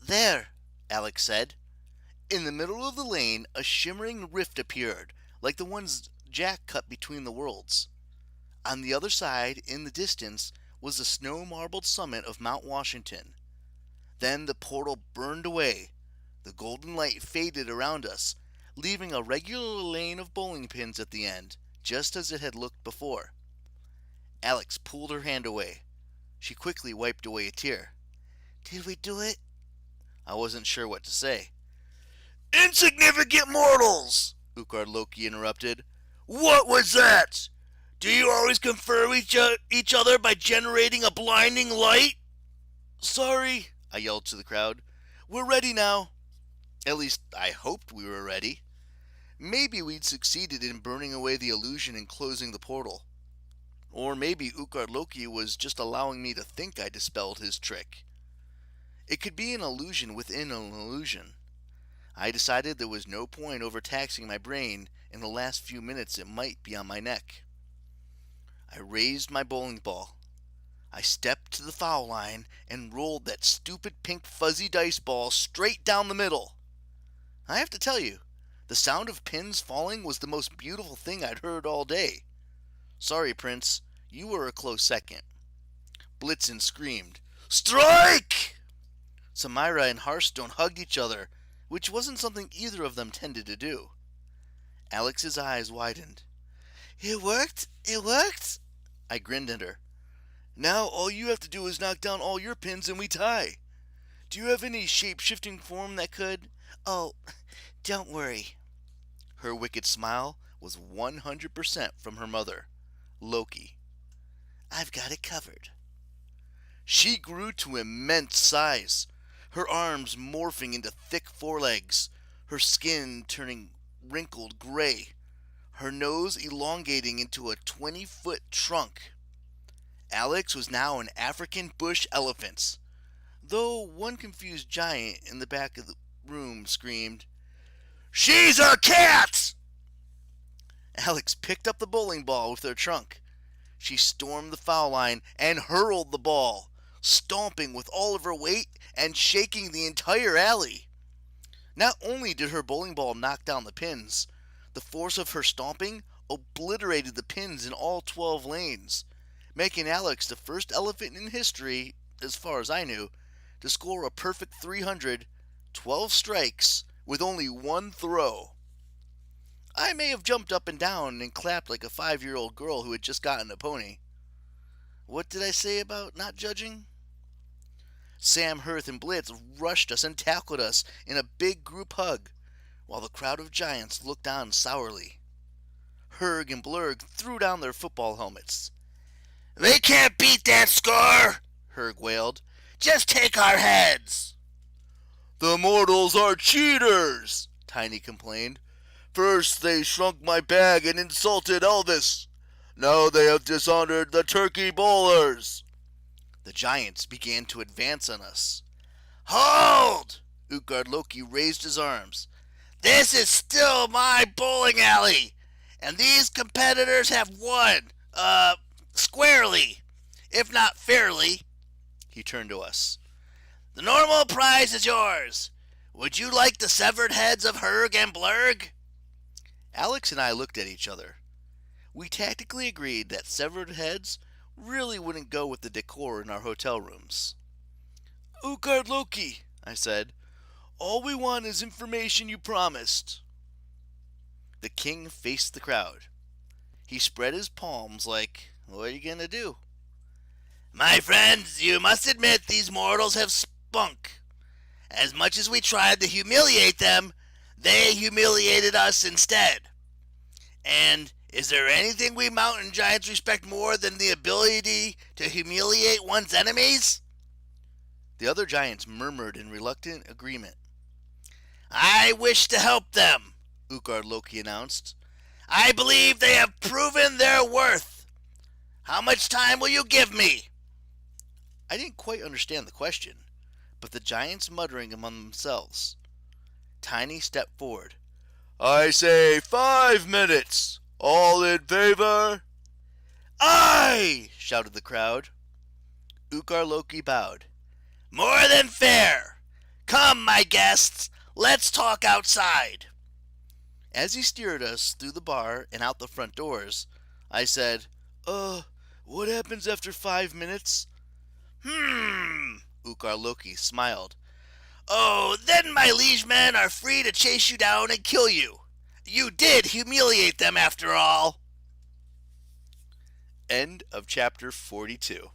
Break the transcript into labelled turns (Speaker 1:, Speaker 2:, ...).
Speaker 1: There, Alex said. In the middle of the lane, a shimmering rift appeared, like the ones Jack cut between the worlds. On the other side, in the distance, was the snow-marbled summit of Mount Washington. Then the portal burned away. The golden light faded around us, leaving a regular lane of bowling pins at the end, just as it had looked before. Alex pulled her hand away. She quickly wiped away a tear. Did we do it? I wasn't sure what to say. Insignificant mortals! Ukard Loki interrupted. What was that? Do you always confer with each other by generating a blinding light? Sorry, I yelled to the crowd. We're ready now. At least, I hoped we were ready. Maybe we'd succeeded in burning away the illusion and closing the portal. Or maybe Ukard Loki was just allowing me to think I dispelled his trick. It could be an illusion within an illusion. I decided there was no point overtaxing my brain in the last few minutes it might be on my neck. I raised my bowling ball. I stepped to the foul line and rolled that stupid pink fuzzy dice ball straight down the middle. I have to tell you, the sound of pins falling was the most beautiful thing I'd heard all day. Sorry, Prince, you were a close second. Blitzen screamed, Strike! Samira and Hearthstone hugged each other, which wasn't something either of them tended to do. Alex's eyes widened. It worked? It worked? I grinned at her. Now all you have to do is knock down all your pins and we tie. Do you have any shape-shifting form that could? Oh, don't worry. Her wicked smile was 100% from her mother, Loki. I've got it covered. She grew to immense size, her arms morphing into thick forelegs, her skin turning wrinkled gray, her nose elongating into a 20-foot trunk. Alex was now an African bush elephant, though one confused giant in the back of the room screamed, She's a cat! Alex picked up the bowling ball with her trunk. She stormed the foul line and hurled the ball, stomping with all of her weight and shaking the entire alley. Not only did her bowling ball knock down the pins, the force of her stomping obliterated the pins in all 12 lanes, making Alex the first elephant in history, as far as I knew, to score a perfect 300, 12 strikes, with only one throw. I may have jumped up and down and clapped like a 5-year-old girl who had just gotten a pony. What did I say about not judging? Sam, Hearth, and Blitz rushed us and tackled us in a big group hug, while the crowd of giants looked on sourly. Herg and Blurg threw down their football helmets. They can't beat that score, Herg wailed. Just take our heads. The mortals are cheaters, Tiny complained. First they shrunk my bag and insulted Elvis. Now they have dishonored the turkey bowlers. The giants began to advance on us. Hold! Utgard Loki raised his arms. This is still my bowling alley, and these competitors have won, squarely, if not fairly. He turned to us. The normal prize is yours. Would you like the severed heads of Herg and Blurg? Alex and I looked at each other. We tactically agreed that severed heads really wouldn't go with the decor in our hotel rooms. Utgard Loki, I said, all we want is information you promised. The king faced the crowd. He spread his palms like, what are you going to do? My friends, you must admit these mortals have spunk. As much as we tried to humiliate them, they humiliated us instead. And is there anything we mountain giants respect more than the ability to humiliate one's enemies? The other giants murmured in reluctant agreement. I wish to help them, Utgard Loki announced. I believe they have proven their worth. How much time will you give me? I didn't quite understand the question, but the giants muttering among themselves. Tiny stepped forward. I say 5 minutes. All in favor? Aye! Shouted the crowd. Utgard Loki bowed. More than fair. Come, my guests, let's talk outside. As he steered us through the bar and out the front doors, I said, what happens after 5 minutes? Ukar Loki smiled. Oh, then my liegemen are free to chase you down and kill you. You did humiliate them after all. End of chapter 42.